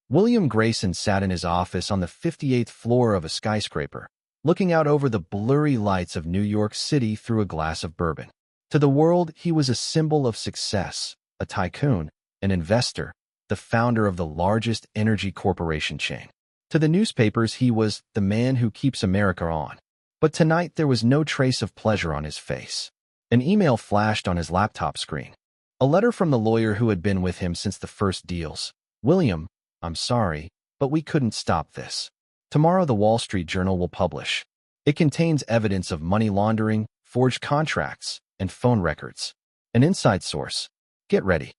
William Grayson sat in his office on the 58th floor of a skyscraper, looking out over the blurry lights of New York City through a glass of bourbon. To the world, he was a symbol of success, a tycoon, an investor, the founder of the largest energy corporation chain. To the newspapers, he was the man who keeps America on. But tonight, there was no trace of pleasure on his face. An email flashed on his laptop screen. A letter from the lawyer who had been with him since the first deals. William, I'm sorry, but we couldn't stop this. Tomorrow the Wall Street Journal will publish. It contains evidence of money laundering, forged contracts, and phone records. An inside source. Get ready.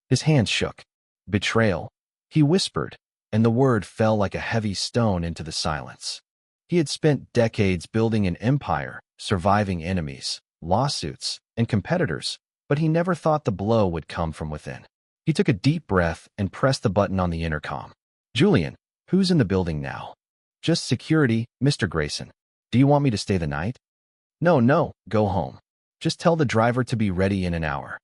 His hands shook. Betrayal, he whispered, and the word fell like a heavy stone into the silence. He had spent decades building an empire, surviving enemies, lawsuits, and competitors, but he never thought the blow would come from within. He took a deep breath and pressed the button on the intercom. Julian, who's in the building now? Just security, Mr. Grayson. Do you want me to stay the night? No, go home. Just tell the driver to be ready in an hour.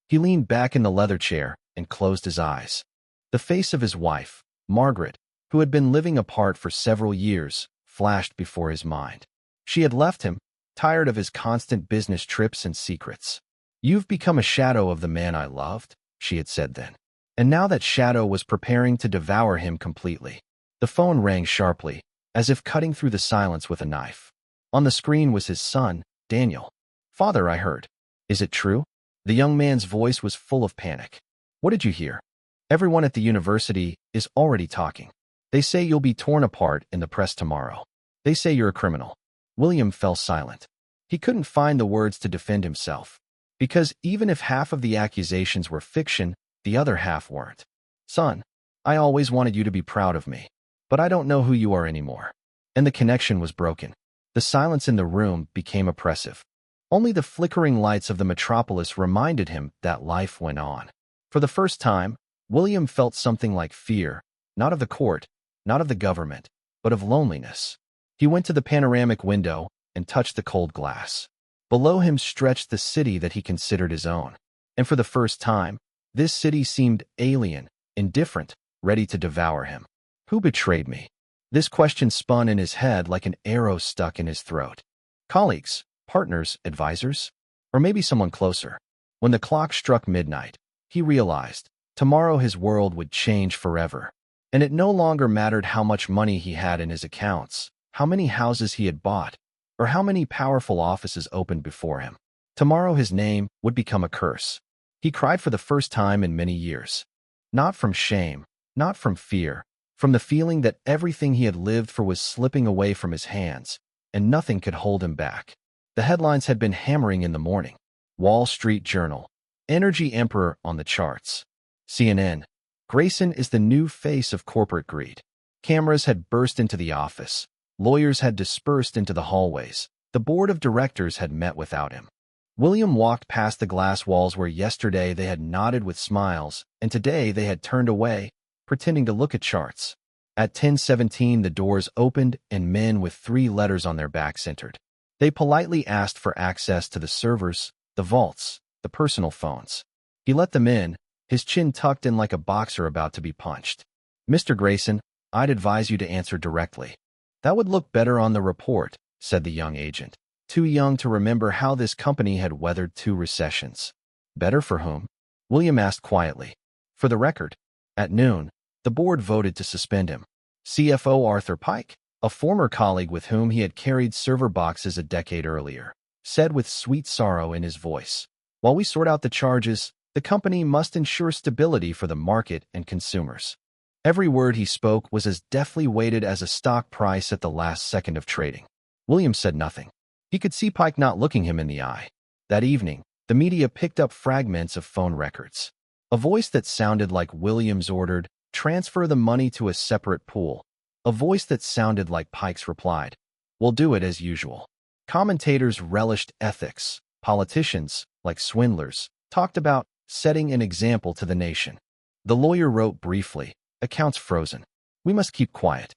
He leaned back in the leather chair and closed his eyes. The face of his wife, Margaret, who had been living apart for several years, flashed before his mind. She had left him, tired of his constant business trips and secrets. You've become a shadow of the man I loved, she had said then. And now that shadow was preparing to devour him completely. The phone rang sharply, as if cutting through the silence with a knife. On the screen was his son, Daniel. Father, I heard. Is it true? The young man's voice was full of panic. What did you hear? Everyone at the university is already talking. They say you'll be torn apart in the press tomorrow. They say you're a criminal. William fell silent. He couldn't find the words to defend himself. Because even if half of the accusations were fiction, the other half weren't. Son, I always wanted you to be proud of me. But I don't know who you are anymore. And the connection was broken. The silence in the room became oppressive. Only the flickering lights of the metropolis reminded him that life went on. For the first time, William felt something like fear, not of the court, not of the government, but of loneliness. He went to the panoramic window and touched the cold glass. Below him stretched the city that he considered his own. And for the first time, this city seemed alien, indifferent, ready to devour him. Who betrayed me? This question spun in his head like an arrow stuck in his throat. Colleagues, partners, advisors? Or maybe someone closer. When the clock struck midnight, he realized tomorrow his world would change forever. And it no longer mattered how much money he had in his accounts, how many houses he had bought, or how many powerful offices opened before him. Tomorrow his name would become a curse. He cried for the first time in many years. Not from shame, not from fear, from the feeling that everything he had lived for was slipping away from his hands, and nothing could hold him back. The headlines had been hammering in the morning. Wall Street Journal. Energy Emperor on the charts. CNN. Grayson is the new face of corporate greed. Cameras had burst into the office. Lawyers had dispersed into the hallways. The board of directors had met without him. William walked past the glass walls where yesterday they had nodded with smiles, and today they had turned away, pretending to look at charts. At 10:17, the doors opened and men with 3 letters on their backs entered. They politely asked for access to the servers, the vaults, the personal phones. He let them in, his chin tucked in like a boxer about to be punched. Mr. Grayson, I'd advise you to answer directly. That would look better on the report, said the young agent, too young to remember how this company had weathered 2 recessions. Better for whom? William asked quietly. For the record, at noon, the board voted to suspend him. CFO Arthur Pike, a former colleague with whom he had carried server boxes a decade earlier, said with sweet sorrow in his voice, while we sort out the charges, the company must ensure stability for the market and consumers. Every word he spoke was as deftly weighted as a stock price at the last second of trading. William said nothing. He could see Pike not looking him in the eye. That evening, the media picked up fragments of phone records. A voice that sounded like Williams ordered, transfer the money to a separate pool. A voice that sounded like Pike's replied, we'll do it as usual. Commentators relished ethics. Politicians, like swindlers, talked about setting an example to the nation. The lawyer wrote briefly, accounts frozen. We must keep quiet.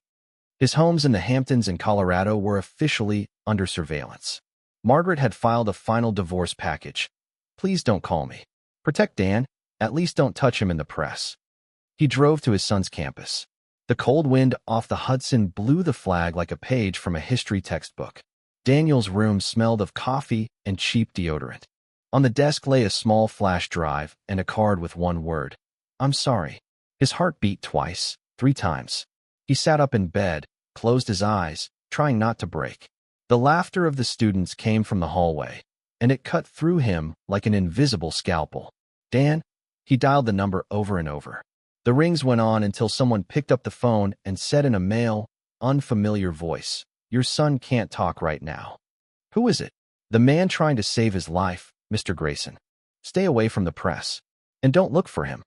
His homes in the Hamptons and Colorado were officially under surveillance. Margaret had filed a final divorce package. Please don't call me. Protect Dan. At least don't touch him in the press. He drove to his son's campus. The cold wind off the Hudson blew the flag like a page from a history textbook. Daniel's room smelled of coffee and cheap deodorant. On the desk lay a small flash drive and a card with one word: "I'm sorry." His heart beat twice, 3 times. He sat up in bed, closed his eyes, trying not to break. The laughter of the students came from the hallway, and it cut through him like an invisible scalpel. "Dan?" He dialed the number over and over. The rings went on until someone picked up the phone and said in a male, unfamiliar voice, "Your son can't talk right now." "Who is it?" "The man trying to save his life, Mr. Grayson. Stay away from the press. And don't look for him."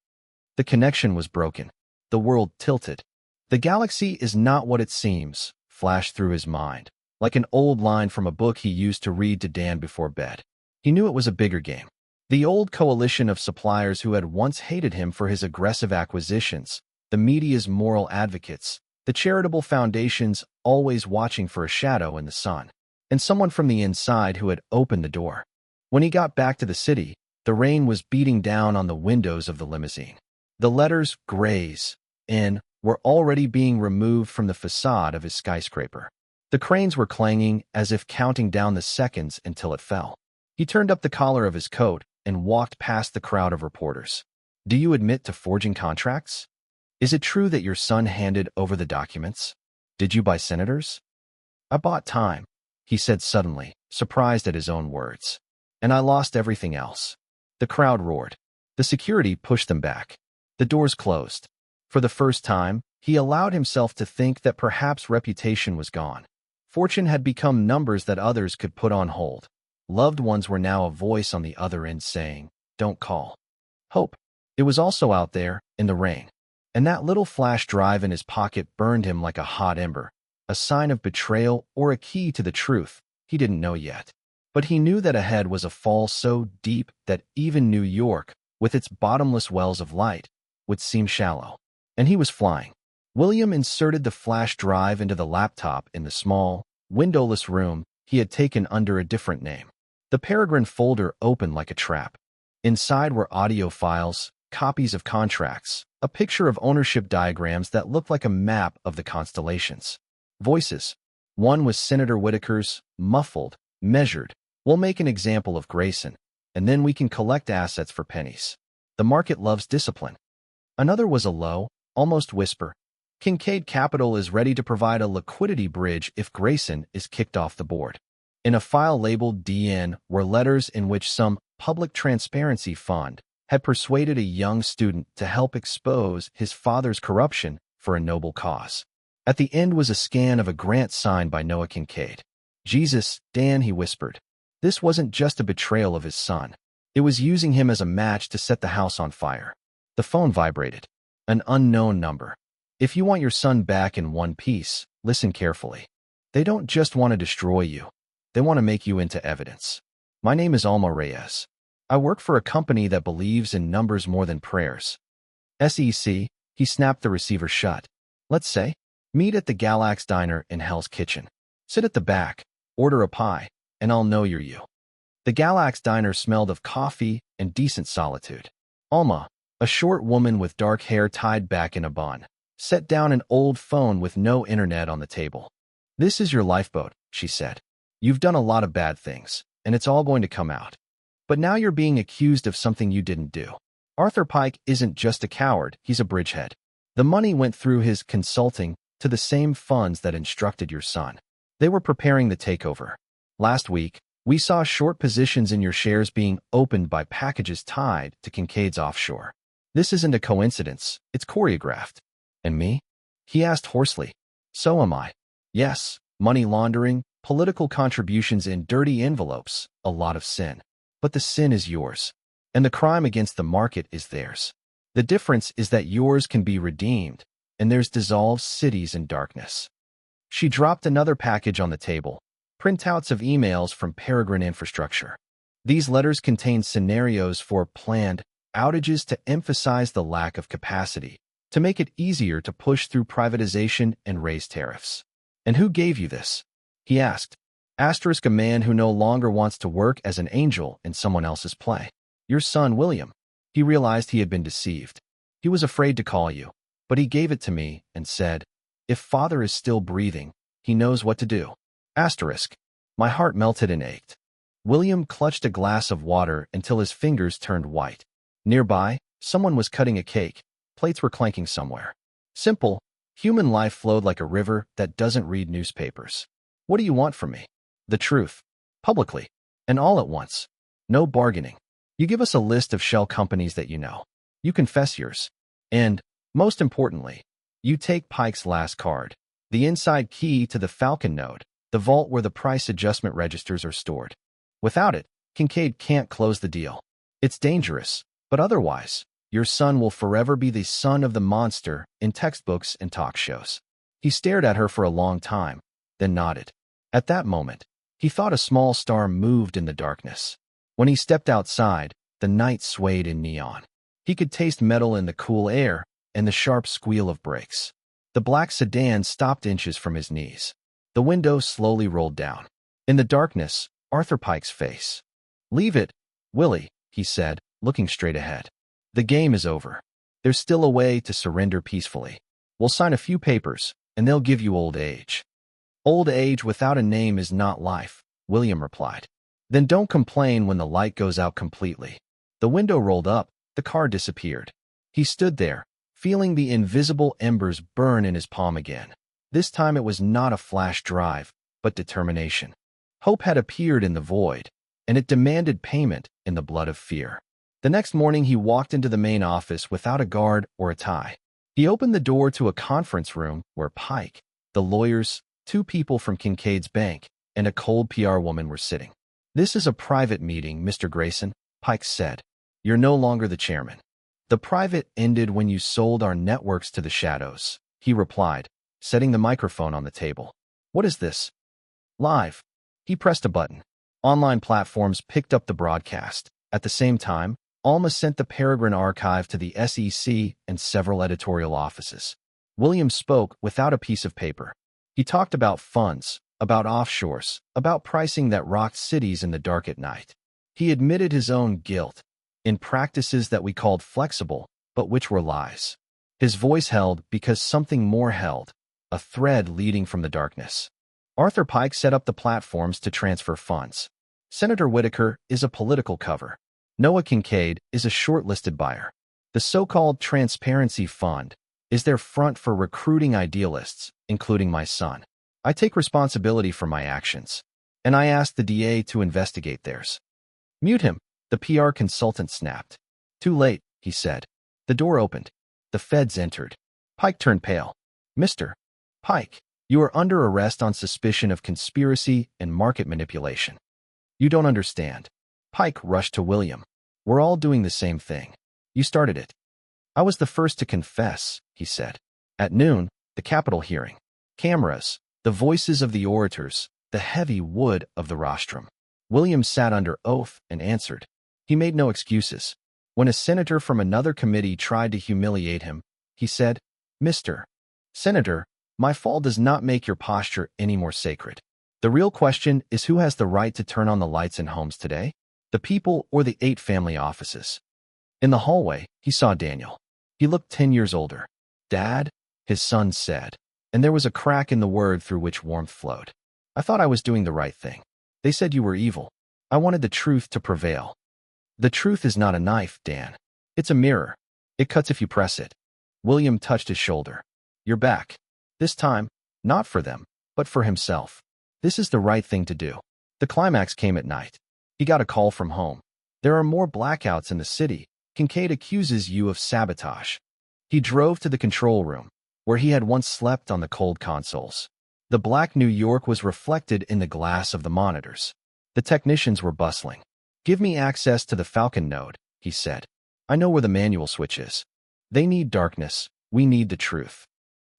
The connection was broken. The world tilted. "The galaxy is not what it seems," flashed through his mind, like an old line from a book he used to read to Dan before bed. He knew it was a bigger game. The old coalition of suppliers who had once hated him for his aggressive acquisitions, the media's moral advocates, the charitable foundations always watching for a shadow in the sun, and someone from the inside who had opened the door. When he got back to the city, the rain was beating down on the windows of the limousine. The letters "Grays" in were already being removed from the facade of his skyscraper. The cranes were clanging as if counting down the seconds until it fell. He turned up the collar of his coat and walked past the crowd of reporters. "Do you admit to forging contracts? Is it true that your son handed over the documents? Did you buy senators?" "I bought time," he said suddenly, surprised at his own words. "And I lost everything else." The crowd roared. The security pushed them back. The doors closed. For the first time, he allowed himself to think that perhaps reputation was gone. Fortune had become numbers that others could put on hold. Loved ones were now a voice on the other end saying, "Don't call." Hope. It was also out there, in the rain. And that little flash drive in his pocket burned him like a hot ember, a sign of betrayal or a key to the truth he didn't know yet. But he knew that ahead was a fall so deep that even New York, with its bottomless wells of light, would seem shallow. And he was flying. William inserted the flash drive into the laptop in the small, windowless room he had taken under a different name. The Peregrine folder opened like a trap. Inside were audio files, copies of contracts, a picture of ownership diagrams that looked like a map of the constellations. Voices. One was Senator Whitaker's, muffled, measured. "We'll make an example of Grayson, and then we can collect assets for pennies. The market loves discipline." Another was a low, almost whisper. "Kincaid Capital is ready to provide a liquidity bridge if Grayson is kicked off the board." In a file labeled DN were letters in which some public transparency fund had persuaded a young student to help expose his father's corruption for a noble cause. At the end was a scan of a grant signed by Noah Kincaid. "Jesus, Dan," he whispered. This wasn't just a betrayal of his son. It was using him as a match to set the house on fire. The phone vibrated. An unknown number. "If you want your son back in one piece, listen carefully. They don't just want to destroy you. They want to make you into evidence. My name is Alma Reyes. I work for a company that believes in numbers more than prayers." SEC, he snapped the receiver shut. "Let's say, meet at the Galax Diner in Hell's Kitchen. Sit at the back, order a pie, and I'll know you're you." The Galax Diner smelled of coffee and decent solitude. Alma, a short woman with dark hair tied back in a bun, set down an old phone with no internet on the table. "This is your lifeboat," she said. "You've done a lot of bad things, and it's all going to come out. But now you're being accused of something you didn't do. Arthur Pike isn't just a coward, he's a bridgehead. The money went through his consulting to the same funds that instructed your son. They were preparing the takeover. Last week, we saw short positions in your shares being opened by packages tied to Kincaid's offshore. This isn't a coincidence, it's choreographed." "And me?" he asked hoarsely. "So am I. Yes, money laundering, political contributions in dirty envelopes, a lot of sin. But the sin is yours, and the crime against the market is theirs. The difference is that yours can be redeemed, and theirs dissolves cities in darkness." She dropped another package on the table, printouts of emails from Peregrine Infrastructure. These letters contained scenarios for planned outages to emphasize the lack of capacity, to make it easier to push through privatization and raise tariffs. "And who gave you this?" he asked. Asterisk, a man who no longer wants to work as an angel in someone else's play. "Your son, William." He realized he had been deceived. He was afraid to call you, but he gave it to me and said, if father is still breathing, he knows what to do. Asterisk. My heart melted and ached. William clutched a glass of water until his fingers turned white. Nearby, someone was cutting a cake. Plates were clanking somewhere. Simple, human life flowed like a river that doesn't read newspapers. What do you want from me? The truth. Publicly. And all at once. No bargaining. You give us a list of shell companies that you know. You confess yours. And, most importantly, you take Pike's last card. The inside key to the Falcon Node, the vault where the price adjustment registers are stored. Without it, Kincaid can't close the deal. It's dangerous, but otherwise, your son will forever be the son of the monster in textbooks and talk shows. He stared at her for a long time, then nodded. At that moment, he thought a small star moved in the darkness. When he stepped outside, the night swayed in neon. He could taste metal in the cool air and the sharp squeal of brakes. The black sedan stopped inches from his knees. The window slowly rolled down. In the darkness, Arthur Pike's face. Leave it, Willie, he said, looking straight ahead. The game is over. There's still a way to surrender peacefully. We'll sign a few papers, and they'll give you old age. Old age without a name is not life, William replied. Then don't complain when the light goes out completely. The window rolled up, the car disappeared. He stood there, feeling the invisible embers burn in his palm again. This time it was not a flash drive, but determination. Hope had appeared in the void, and it demanded payment in the blood of fear. The next morning he walked into the main office without a guard or a tie. He opened the door to a conference room where Pike, the lawyers, 2 people from Kincaid's bank, and a cold PR woman were sitting. This is a private meeting, Mr. Grayson, Pike said. You're no longer the chairman. The private ended when you sold our networks to the shadows, he replied, setting the microphone on the table. What is this? Live. He pressed a button. Online platforms picked up the broadcast. At the same time, Alma sent the Peregrine archive to the SEC and several editorial offices. William spoke without a piece of paper. He talked about funds, about offshores, about pricing that rocked cities in the dark at night. He admitted his own guilt in practices that we called flexible, but which were lies. His voice held because something more held, a thread leading from the darkness. Arthur Pike set up the platforms to transfer funds. Senator Whitaker is a political cover. Noah Kincaid is a shortlisted buyer. The so-called Transparency Fund is their front for recruiting idealists, including my son. I take responsibility for my actions, and I asked the DA to investigate theirs. Mute him, the PR consultant snapped. Too late, he said. The door opened. The feds entered. Pike turned pale. Mr. Pike, you are under arrest on suspicion of conspiracy and market manipulation. You don't understand. Pike rushed to William. We're all doing the same thing. You started it. I was the first to confess, he said. At noon, the Capitol hearing. Cameras, the voices of the orators, the heavy wood of the rostrum. William sat under oath and answered. He made no excuses. When a senator from another committee tried to humiliate him, he said, Mr. Senator, my fall does not make your posture any more sacred. The real question is who has the right to turn on the lights in homes today? The people or the 8 family offices? In the hallway, he saw Daniel. He looked 10 years older. Dad, his son said, and there was a crack in the word through which warmth flowed. I thought I was doing the right thing. They said you were evil. I wanted the truth to prevail. The truth is not a knife, Dan. It's a mirror. It cuts if you press it. William touched his shoulder. You're back. This time, not for them, but for himself. This is the right thing to do. The climax came at night. He got a call from home. There are more blackouts in the city. Kincaid accuses you of sabotage. He drove to the control room, where he had once slept on the cold consoles. The black New York was reflected in the glass of the monitors. The technicians were bustling. Give me access to the Falcon Node, he said. I know where the manual switch is. They need darkness. We need the truth.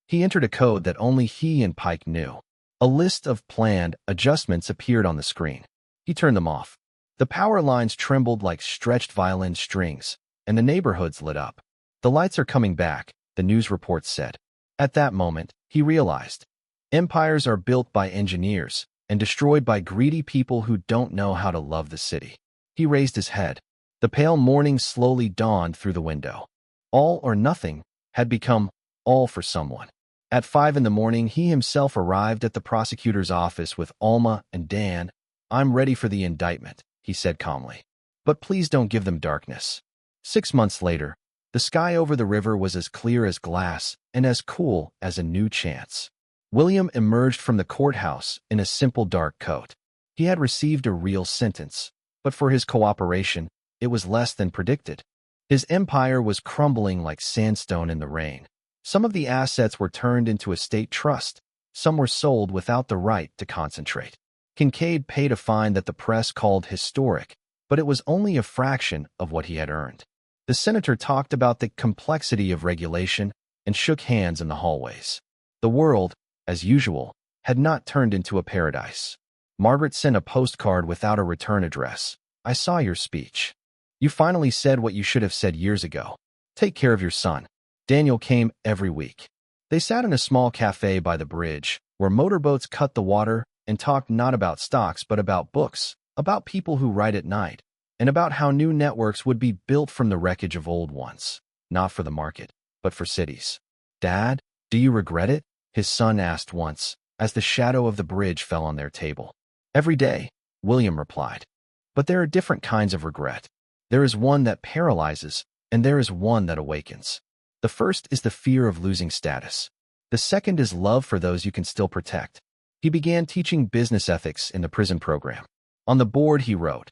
He entered a code that only he and Pike knew. A list of planned adjustments appeared on the screen. He turned them off. The power lines trembled like stretched violin strings, and the neighborhoods lit up. The lights are coming back, the news report said. At that moment, he realized. Empires are built by engineers and destroyed by greedy people who don't know how to love the city. He raised his head. The pale morning slowly dawned through the window. All or nothing had become all for someone. At 5 in the morning, he himself arrived at the prosecutor's office with Alma and Dan. "I'm ready for the indictment," he said calmly. "But please don't give them darkness." 6 months later, the sky over the river was as clear as glass and as cool as a new chance. William emerged from the courthouse in a simple dark coat. He had received a real sentence, but for his cooperation, it was less than predicted. His empire was crumbling like sandstone in the rain. Some of the assets were turned into a state trust. Some were sold without the right to concentrate. Kincaid paid a fine that the press called historic, but it was only a fraction of what he had earned. The senator talked about the complexity of regulation and shook hands in the hallways. The world, as usual, had not turned into a paradise. Margaret sent a postcard without a return address. "I saw your speech. You finally said what you should have said years ago. Take care of your son." Daniel came every week. They sat in a small cafe by the bridge, where motorboats cut the water, and talked not about stocks but about books, about people who write at night, and about how new networks would be built from the wreckage of old ones, not for the market, but for cities. "Dad, do you regret it?" his son asked once, as the shadow of the bridge fell on their table. "Every day," William replied. "But there are different kinds of regret. There is one that paralyzes, and there is one that awakens. The first is the fear of losing status. The second is love for those you can still protect." He began teaching business ethics in the prison program. On the board he wrote,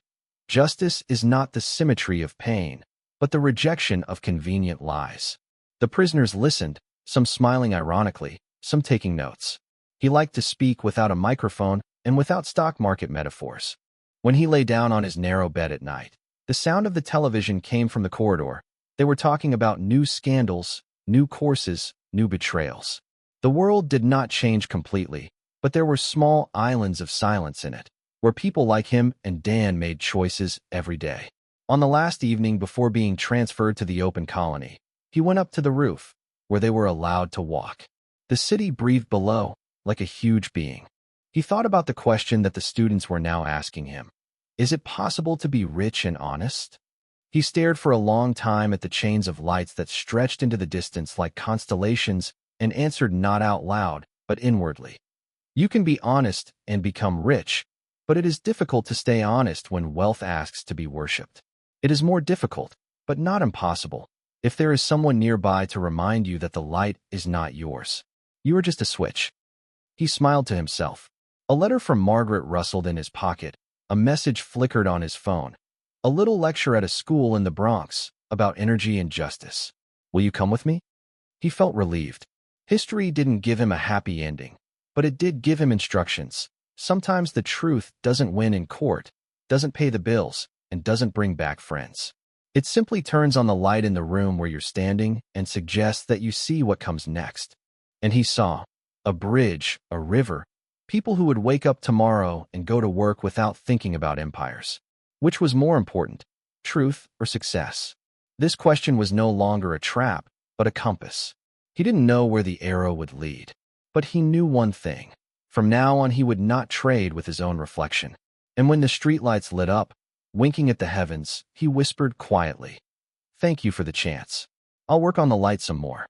"Justice is not the symmetry of pain, but the rejection of convenient lies." The prisoners listened, some smiling ironically, some taking notes. He liked to speak without a microphone and without stock market metaphors. When he lay down on his narrow bed at night, the sound of the television came from the corridor. They were talking about new scandals, new courses, new betrayals. The world did not change completely, but there were small islands of silence in it, where people like him and Dan made choices every day. On the last evening before being transferred to the open colony, he went up to the roof, where they were allowed to walk. The city breathed below, like a huge being. He thought about the question that the students were now asking him. Is it possible to be rich and honest? He stared for a long time at the chains of lights that stretched into the distance like constellations and answered not out loud, but inwardly. You can be honest and become rich, but it is difficult to stay honest when wealth asks to be worshipped. It is more difficult, but not impossible, if there is someone nearby to remind you that the light is not yours. You are just a switch. He smiled to himself. A letter from Margaret rustled in his pocket. A message flickered on his phone. A little lecture at a school in the Bronx about energy and justice. "Will you come with me?" He felt relieved. History didn't give him a happy ending, but it did give him instructions. Sometimes the truth doesn't win in court, doesn't pay the bills, and doesn't bring back friends. It simply turns on the light in the room where you're standing and suggests that you see what comes next. And he saw a bridge, a river, people who would wake up tomorrow and go to work without thinking about empires. Which was more important, truth or success? This question was no longer a trap, but a compass. He didn't know where the arrow would lead, but he knew one thing. From now on, he would not trade with his own reflection. And when the streetlights lit up, winking at the heavens, he whispered quietly, "Thank you for the chance. I'll work on the light some more."